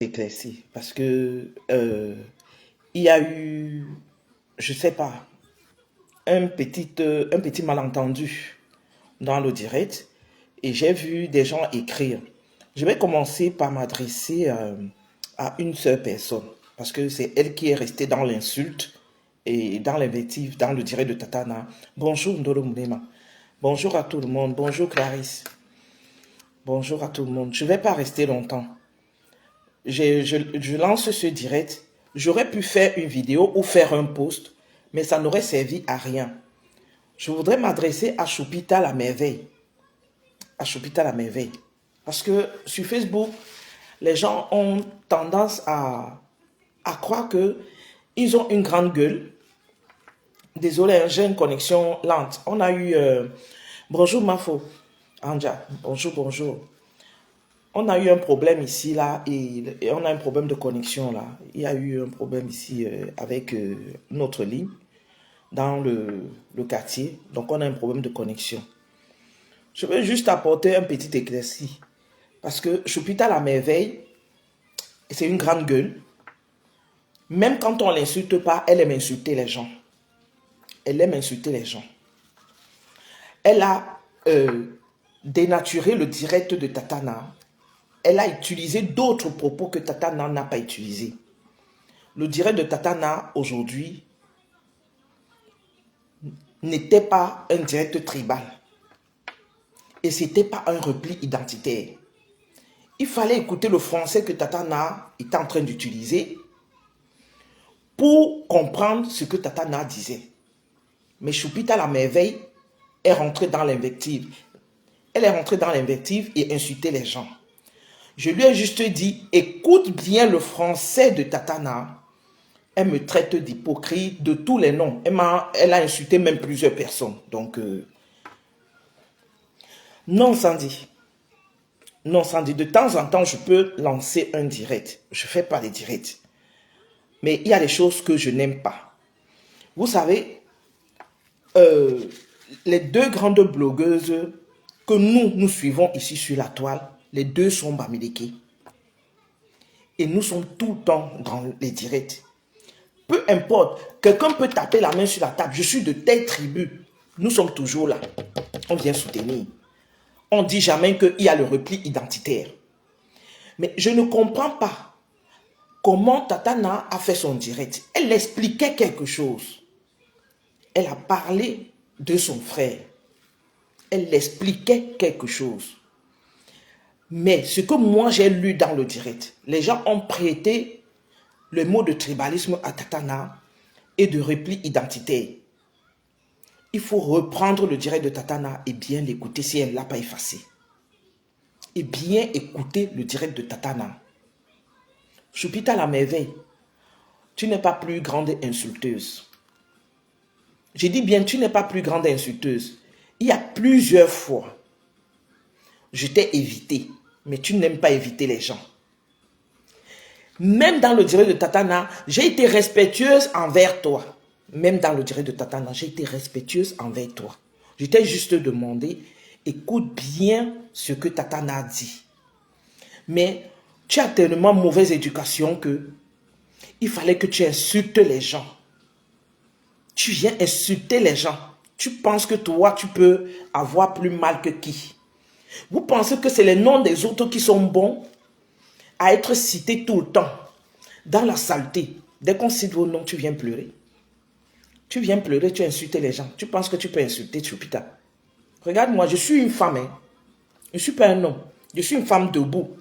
éclairci parce que il y a eu, je sais pas, un petit malentendu dans le direct et j'ai vu des gens écrire. Je vais commencer par m'adresser à une seule personne parce que c'est elle qui est restée dans l'insulte et dans l'invective, dans le direct de Tatana. Bonjour Ndolo Moulema. Bonjour à tout le monde. Bonjour Clarisse. Bonjour à tout le monde. Je ne vais pas rester longtemps. Je lance ce direct. J'aurais pu faire une vidéo ou faire un post, mais ça n'aurait servi à rien. Je voudrais m'adresser à Choupita la merveille. À Choupita la merveille. Parce que sur Facebook, les gens ont tendance à croire que ils ont une grande gueule. Désolé, hein, j'ai une connexion lente. On a eu... bonjour Mafo. Anja, bonjour, bonjour. On a eu un problème ici, là, et on a un problème de connexion, là. Il y a eu un problème ici avec notre ligne dans le quartier. Donc, on a un problème de connexion. Je veux juste apporter un petit éclairci. Parce que Choupita la merveille, c'est une grande gueule. Même quand on ne l'insulte pas, elle aime insulter les gens. Elle aime insulter les gens. Elle a dénaturé le direct de Tatana. Elle a utilisé d'autres propos que Tatana n'a pas utilisés. Le direct de Tatana aujourd'hui n'était pas un direct tribal. Et ce n'était pas un repli identitaire. Il fallait écouter le français que Tatana était en train d'utiliser pour comprendre ce que Tatana disait. Mais Choupita la merveille est rentrée dans l'invective. Elle est rentrée dans l'invective et insultait les gens. Je lui ai juste dit, écoute bien le français de Tatana. Elle me traite d'hypocrite, de tous les noms. Elle a insulté même plusieurs personnes. Donc, non, Sandy. Non, Sandy, de temps en temps, je peux lancer un direct. Je ne fais pas les directs. Mais il y a des choses que je n'aime pas. Vous savez, les deux grandes blogueuses que nous suivons ici sur la toile, les deux sont Bamileke. Et nous sommes tout le temps dans les directs. Peu importe, quelqu'un peut taper la main sur la table. Je suis de telle tribu. Nous sommes toujours là. On vient soutenir. On ne dit jamais qu'il y a le repli identitaire. Mais je ne comprends pas comment Tatana a fait son direct. Elle expliquait quelque chose. Elle a parlé de son frère. Elle expliquait quelque chose. Mais ce que moi j'ai lu dans le direct, les gens ont prêté le mot de tribalisme à Tatana et de repli identitaire. Il faut reprendre le direct de Tatana et bien l'écouter si elle ne l'a pas effacé. Et bien écouter le direct de Tatana. Choupita la merveille, tu n'es pas plus grande insulteuse. Je dis bien, tu n'es pas plus grande insulteuse. Il y a plusieurs fois, je t'ai évité, mais tu n'aimes pas éviter les gens. Même dans le direct de Tatana, j'ai été respectueuse envers toi. Même dans le direct de Tatana, j'ai été respectueuse envers toi. Je t'ai juste demandé, écoute bien ce que Tatana dit. Mais tu as tellement mauvaise éducation que il fallait que tu insultes les gens. Tu viens insulter les gens. Tu penses que toi, tu peux avoir plus mal que qui? Vous pensez que c'est les noms des autres qui sont bons à être cités tout le temps dans la saleté? Dès qu'on cite vos noms, tu viens pleurer. Tu viens pleurer, tu insultes les gens. Tu penses que tu peux insulter Choupita. Regarde-moi, je suis une femme. Hein. Je ne suis pas un homme. Je suis une femme debout.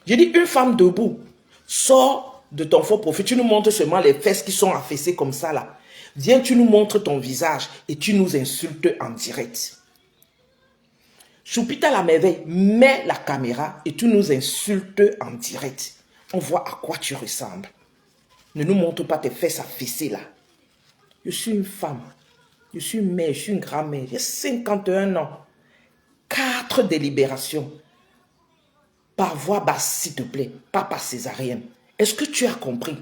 Je dis une femme debout. Sors de ton faux profil. Tu nous montres seulement les fesses qui sont affaissées comme ça là. Viens, tu nous montres ton visage et tu nous insultes en direct. Choupita la merveille, mets la caméra et tu nous insultes en direct. On voit à quoi tu ressembles. Ne nous montre pas tes fesses affaissées là. Je suis une femme. Je suis une mère, je suis une grand-mère. J'ai 51 ans. 4 délibérations. Par voie basse, s'il te plaît. Pas par césarienne. Est-ce que tu as compris?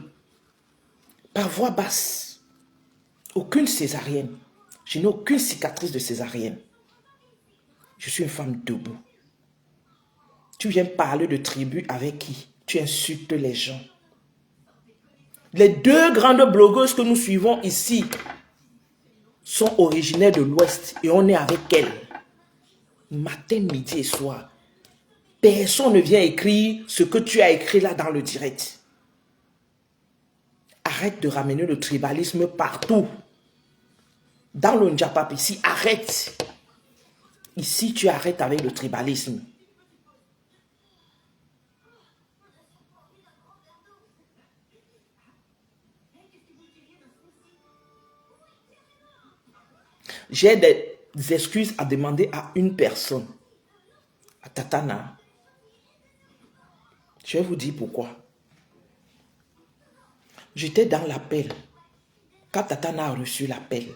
Par voie basse. Aucune césarienne. Je n'ai aucune cicatrice de césarienne. Je suis une femme debout. Tu viens parler de tribu avec qui? Tu insultes les gens. Les deux grandes blogueuses que nous suivons ici sont originaires de l'Ouest et on est avec elles. Matin, midi et soir. Personne ne vient écrire ce que tu as écrit là dans le direct. Arrête de ramener le tribalisme partout. Dans le Njapap ici, arrête. Ici, tu arrêtes avec le tribalisme. J'ai des excuses à demander à une personne, à Tatana. Je vais vous dire pourquoi. J'étais dans l'appel. Quand Tatana a reçu l'appel,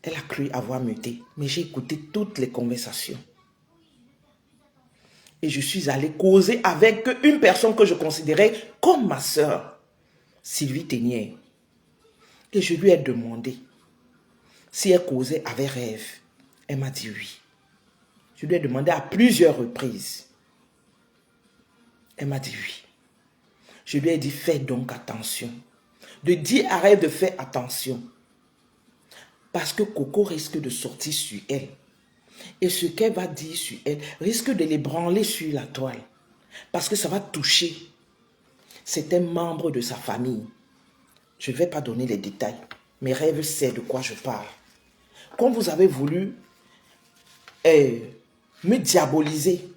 elle a cru avoir muté. Mais j'ai écouté toutes les conversations. Et je suis allé causer avec une personne que je considérais comme ma soeur, Sylvie Ténière. Et je lui ai demandé si elle causait avec Rêve. Elle m'a dit oui. Je lui ai demandé à plusieurs reprises. Elle m'a dit oui. Je lui ai dit, fais donc attention. De dire à Rêve de faire attention. Parce que Coco risque de sortir sur elle. Et ce qu'elle va dire sur elle risque de l'ébranler sur la toile. Parce que ça va toucher certains membres de sa famille. Je ne vais pas donner les détails. Mais Rêve sait de quoi je parle. Quand vous avez voulu me diaboliser,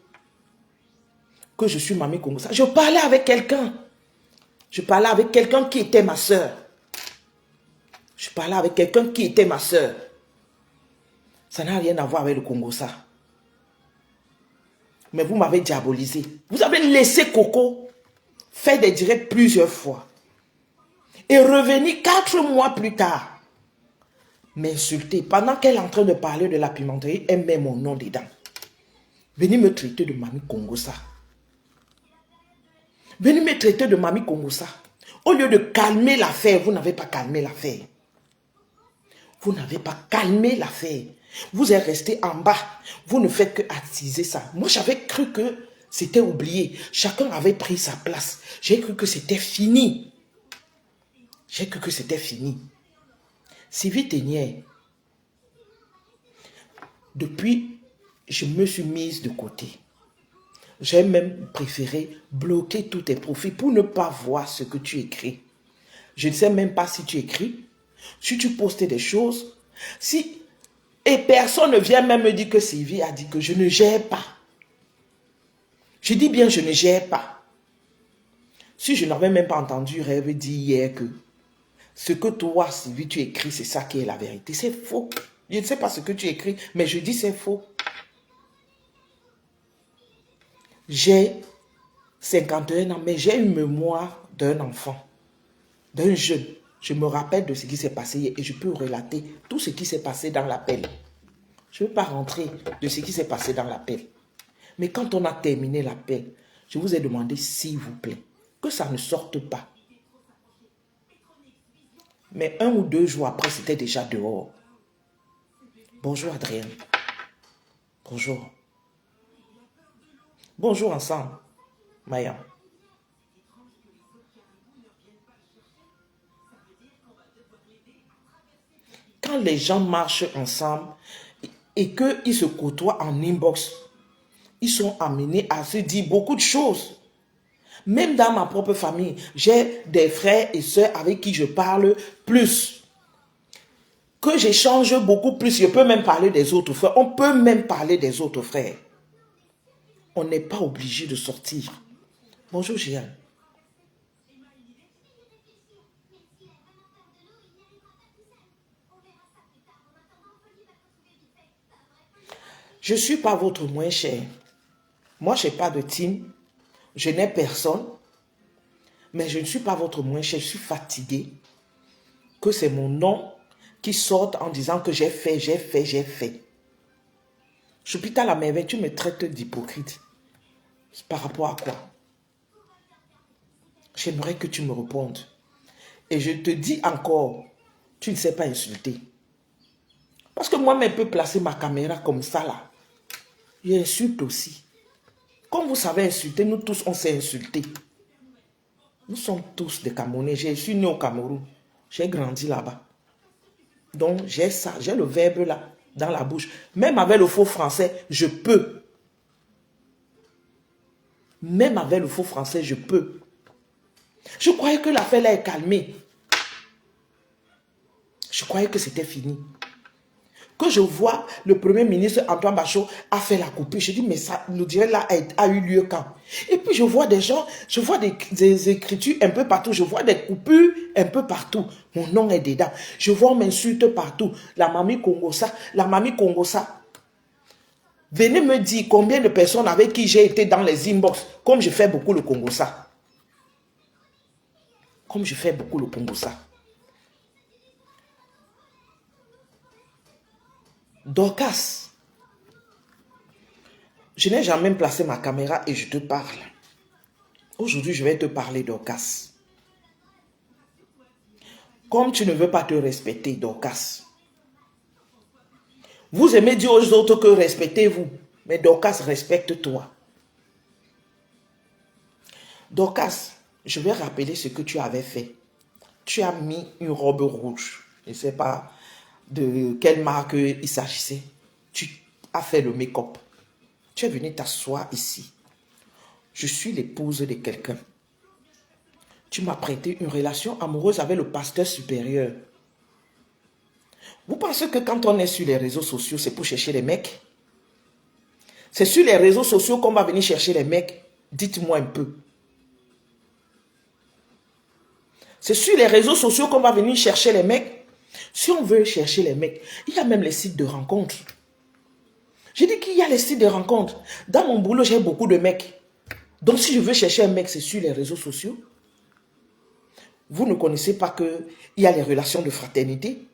que je suis Mamie Kongosa, je parlais avec quelqu'un. Je parlais avec quelqu'un qui était ma soeur. Je parlais avec quelqu'un qui était ma soeur. Ça n'a rien à voir avec le Kongosa. Mais vous m'avez diabolisé. Vous avez laissé Coco faire des directs plusieurs fois. Et revenir 4 mois plus tard. M'insulter. Pendant qu'elle est en train de parler de la pimenterie, elle met mon nom dedans. Venez me traiter de Mamie Kongosa. Venez me traiter de Mamie Kongosa. Au lieu de calmer l'affaire, vous n'avez pas calmé l'affaire. Vous n'avez pas calmé l'affaire. Vous êtes resté en bas. Vous ne faites que attiser ça. Moi, j'avais cru que c'était oublié. Chacun avait pris sa place. J'ai cru que c'était fini. J'ai cru que c'était fini. Sylvie Ténière, depuis, je me suis mise de côté. J'ai même préféré bloquer tous tes profils pour ne pas voir ce que tu écris. Je ne sais même pas si tu écris, si tu postes des choses, si... Et personne ne vient même me dire que Sylvie a dit que je ne gère pas. Je dis bien je ne gère pas. Si je n'avais même pas entendu Rêve dire hier que ce que toi, Sylvie, tu écris, c'est ça qui est la vérité. C'est faux. Je ne sais pas ce que tu écris, mais je dis c'est faux. J'ai 51 ans, mais j'ai une mémoire d'un enfant, d'un jeune. Je me rappelle de ce qui s'est passé hier et je peux relater tout ce qui s'est passé dans l'appel. Je ne veux pas rentrer de ce qui s'est passé dans l'appel. Mais quand on a terminé l'appel, je vous ai demandé, s'il vous plaît, que ça ne sorte pas. Mais 1 ou 2 jours après, c'était déjà dehors. Bonjour Adrien. Bonjour. Bonjour ensemble, Maya. Quand les gens marchent ensemble et qu'ils se côtoient en inbox, ils sont amenés à se dire beaucoup de choses. Même dans ma propre famille, j'ai des frères et sœurs avec qui je parle plus. Que j'échange beaucoup plus. Je peux même parler des autres frères. On peut même parler des autres frères. On n'est pas obligé de sortir. Bonjour, Jeanne. Je ne suis pas votre moins cher. Moi, je n'ai pas de team. Je n'ai personne. Mais je ne suis pas votre moins cher. Je suis fatigué. Que c'est mon nom qui sorte en disant que j'ai fait, j'ai fait, j'ai fait. Chupita la merveille, tu me traites d'hypocrite. Par rapport à quoi? J'aimerais que tu me répondes. Et je te dis encore, tu ne sais pas insulter. Parce que moi-même, je peux placer ma caméra comme ça là. J'insulte aussi. Comme vous savez insulter, nous tous, on s'est insultés. Nous sommes tous des Camerounais. Je suis né au Cameroun. J'ai grandi là-bas. Donc, j'ai ça, j'ai le verbe là, dans la bouche. Même avec le faux français, je peux. Même avec le faux français, je peux. Je croyais que l'affaire là est calmée. Je croyais que c'était fini. Que je vois le premier ministre Antoine Bachot a fait la coupure. Je dis, mais ça, le direct là a eu lieu quand? Et puis je vois des gens, je vois des écritures un peu partout. Je vois des coupures un peu partout. Mon nom est dedans. Je vois, on m'insulte partout. La mamie Congo ça, la mamie Congo ça. Venez me dire combien de personnes avec qui j'ai été dans les inbox, comme je fais beaucoup le Congo ça. Comme je fais beaucoup le Congo ça. Dorcas, je n'ai jamais placé ma caméra et je te parle. Aujourd'hui, je vais te parler, Dorcas. Comme tu ne veux pas te respecter, Dorcas. Vous aimez dire aux autres que respectez-vous, mais Dorcas, respecte-toi. Dorcas, je vais rappeler ce que tu avais fait. Tu as mis une robe rouge. Je ne sais pas de quelle marque il s'agissait. Tu as fait le make-up. Tu es venu t'asseoir ici. Je suis l'épouse de quelqu'un. Tu m'as prêté une relation amoureuse avec le pasteur supérieur. Vous pensez que quand on est sur les réseaux sociaux, c'est pour chercher les mecs? C'est sur les réseaux sociaux qu'on va venir chercher les mecs? Dites-moi un peu. C'est sur les réseaux sociaux qu'on va venir chercher les mecs? Si on veut chercher les mecs, il y a même les sites de rencontres. J'ai dit qu'il y a les sites de rencontres. Dans mon boulot, j'ai beaucoup de mecs. Donc si je veux chercher un mec, c'est sur les réseaux sociaux. Vous ne connaissez pas qu'il y a les relations de fraternité?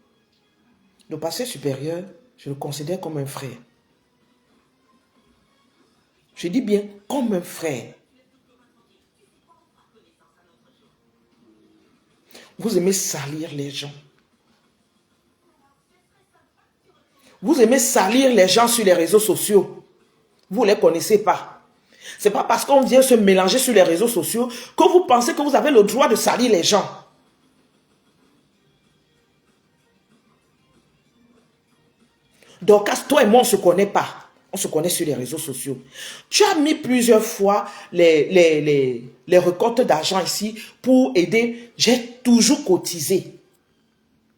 Le pasteur supérieur, je le considère comme un frère. Je dis bien comme un frère. Vous aimez salir les gens. Vous aimez salir les gens sur les réseaux sociaux. Vous ne les connaissez pas. Ce n'est pas parce qu'on vient se mélanger sur les réseaux sociaux que vous pensez que vous avez le droit de salir les gens. Donc, toi et moi, on ne se connaît pas. On se connaît sur les réseaux sociaux. Tu as mis plusieurs fois les récoltes d'argent ici pour aider. J'ai toujours cotisé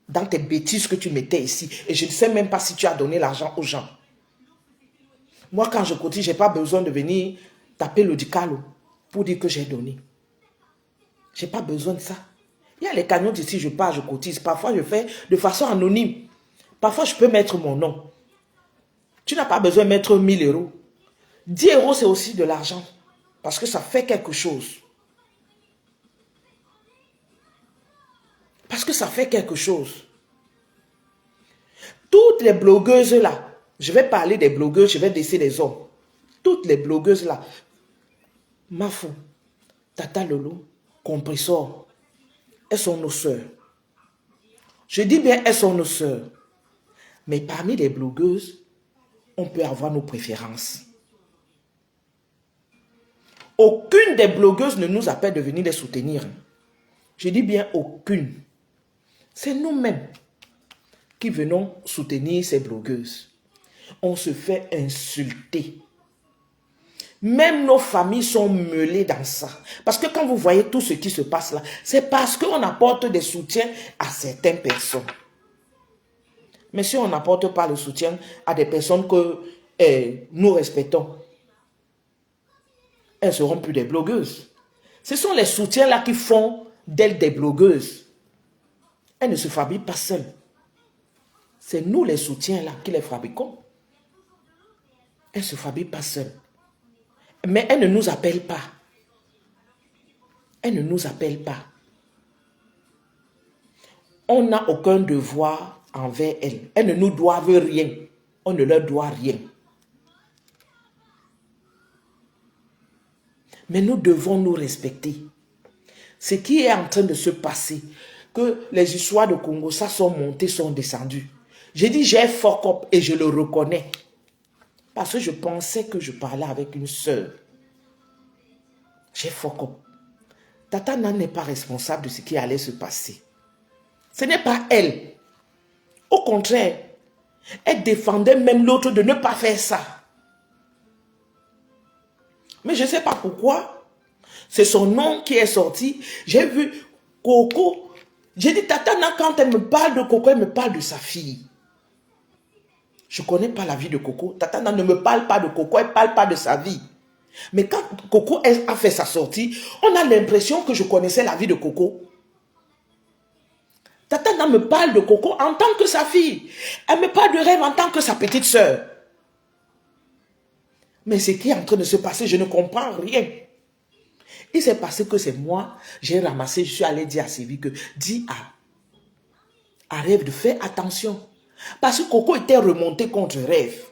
dans tes bêtises que tu mettais ici. Et je ne sais même pas si tu as donné l'argent aux gens. Moi, quand je cotise, je n'ai pas besoin de venir taper le dicalo pour dire que j'ai donné. Je n'ai pas besoin de ça. Il y a les cagnots d'ici, je pars, je cotise. Parfois, je fais de façon anonyme. Parfois, je peux mettre mon nom. Tu n'as pas besoin de mettre 1000 euros. 10 euros, c'est aussi de l'argent. Parce que ça fait quelque chose. Parce que ça fait quelque chose. Toutes les blogueuses là, je vais parler des blogueuses, je vais laisser les hommes. Toutes les blogueuses là, Mafou, Tata Lolo, Compressor, elles sont nos sœurs. Je dis bien, elles sont nos sœurs. Mais parmi les blogueuses, on peut avoir nos préférences. Aucune des blogueuses ne nous appelle de venir les soutenir. Je dis bien aucune. C'est nous-mêmes qui venons soutenir ces blogueuses. On se fait insulter. Même nos familles sont mêlées dans ça. Parce que quand vous voyez tout ce qui se passe là, c'est parce qu'on apporte des soutiens à certaines personnes. Mais si on n'apporte pas le soutien à des personnes que nous respectons, elles ne seront plus des blogueuses. Ce sont les soutiens là qui font d'elles des blogueuses. Elles ne se fabriquent pas seules. C'est nous les soutiens là qui les fabriquons. Elles ne se fabriquent pas seules. Mais elles ne nous appellent pas. Elles ne nous appellent pas. On n'a aucun devoir envers elles. Elles ne nous doivent rien. On ne leur doit rien. Mais nous devons nous respecter. Ce qui est en train de se passer, que les histoires de Congo, ça sont montées, sont descendues. J'ai dit j'ai fuck up et je le reconnais. Parce que je pensais que je parlais avec une sœur. j'ai fuck up. Tatana n'est pas responsable de ce qui allait se passer. Ce n'est pas elle. Au contraire, elle défendait même l'autre de ne pas faire ça. Mais je ne sais pas pourquoi. C'est son nom qui est sorti. J'ai vu Coco. J'ai dit, Tatana, quand elle me parle de Coco, elle me parle de sa fille. Je ne connais pas la vie de Coco. Tatana ne me parle pas de Coco, elle ne parle pas de sa vie. Mais quand Coco a fait sa sortie, on a l'impression que je connaissais la vie de Coco. Tatana me parle de Coco en tant que sa fille. Elle me parle de Rêve en tant que sa petite sœur. Mais ce qui est en train de se passer, je ne comprends rien. Il s'est passé que c'est moi, j'ai ramassé, je suis allé dire à Sylvie que, dis à Rêve de faire attention. Parce que Coco était remonté contre Rêve.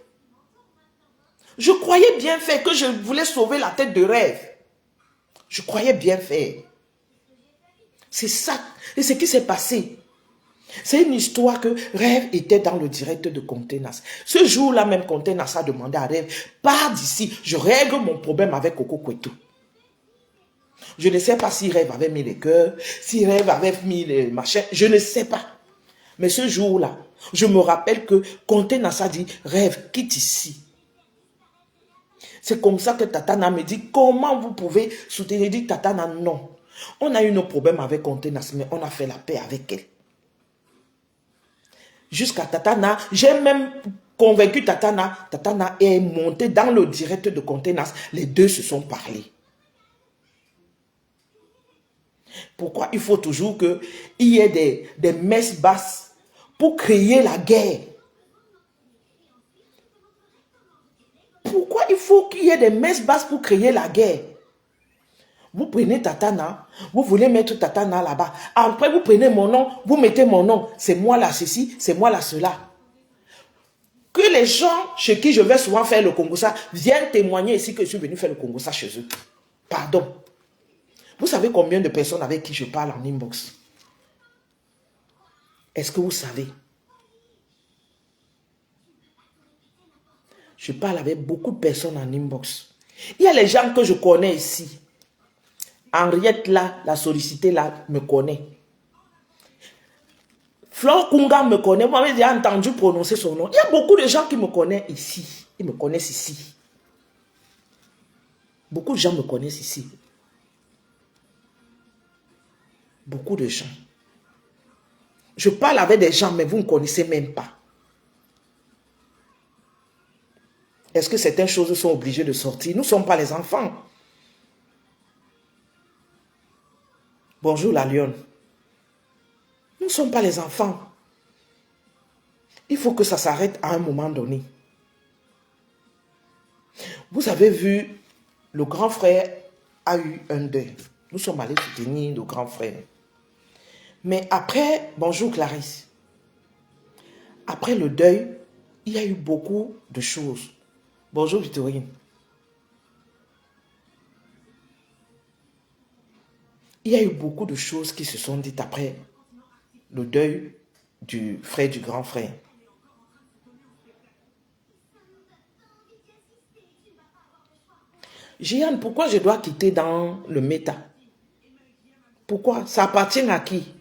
Je croyais bien faire que je voulais sauver la tête de Rêve. Je croyais bien faire. C'est ça. Et ce qui s'est passé. C'est une histoire que Rêve était dans le direct de Contenas. Ce jour-là même, Contenas a demandé à Rêve, pars d'ici, je règle mon problème avec Coco Kweto. Je ne sais pas si Rêve avait mis les cœurs, si Rêve avait mis les machins, je ne sais pas. Mais ce jour-là, je me rappelle que Contenas a dit, Rêve, quitte ici. C'est comme ça que Tatana me dit, comment vous pouvez soutenir? Je dis, Tatana, non. On a eu nos problèmes avec Contenas, mais on a fait la paix avec elle. Jusqu'à Tatana, j'ai même convaincu Tatana. Tatana est monté dans le direct de Contenas. Les deux se sont parlé. Pourquoi il faut toujours qu'il y ait des messes basses pour créer la guerre? Pourquoi il faut qu'il y ait des messes basses pour créer la guerre? Vous prenez Tatana, vous voulez mettre Tatana là-bas. Après, vous prenez mon nom, vous mettez mon nom. C'est moi là ceci, c'est moi là cela. Que les gens chez qui je vais souvent faire le Congossa viennent témoigner ici que je suis venu faire le Congossa chez eux. Pardon. Vous savez combien de personnes avec qui je parle en inbox? Est-ce que vous savez? Je parle avec beaucoup de personnes en inbox. Il y a les gens que je connais ici. Henriette là, la sollicitée là, me connaît. Flore Kunga me connaît. Moi, j'ai entendu prononcer son nom. Il y a beaucoup de gens qui me connaissent ici. Ils me connaissent ici. Beaucoup de gens me connaissent ici. Beaucoup de gens. Je parle avec des gens, mais vous ne connaissez même pas. Est-ce que certaines choses sont obligées de sortir? Nous ne sommes pas les enfants. Bonjour la lionne. Nous ne sommes pas les enfants. Il faut que ça s'arrête à un moment donné. Vous avez vu, le grand frère a eu un deuil. Nous sommes allés soutenir le grand frère. Mais après, bonjour Clarisse. Après le deuil, il y a eu beaucoup de choses. Bonjour Victorine. Il y a eu beaucoup de choses qui se sont dites après le deuil du frère du grand frère. Jeanne, pourquoi je dois quitter dans le méta? Pourquoi? Ça appartient à qui?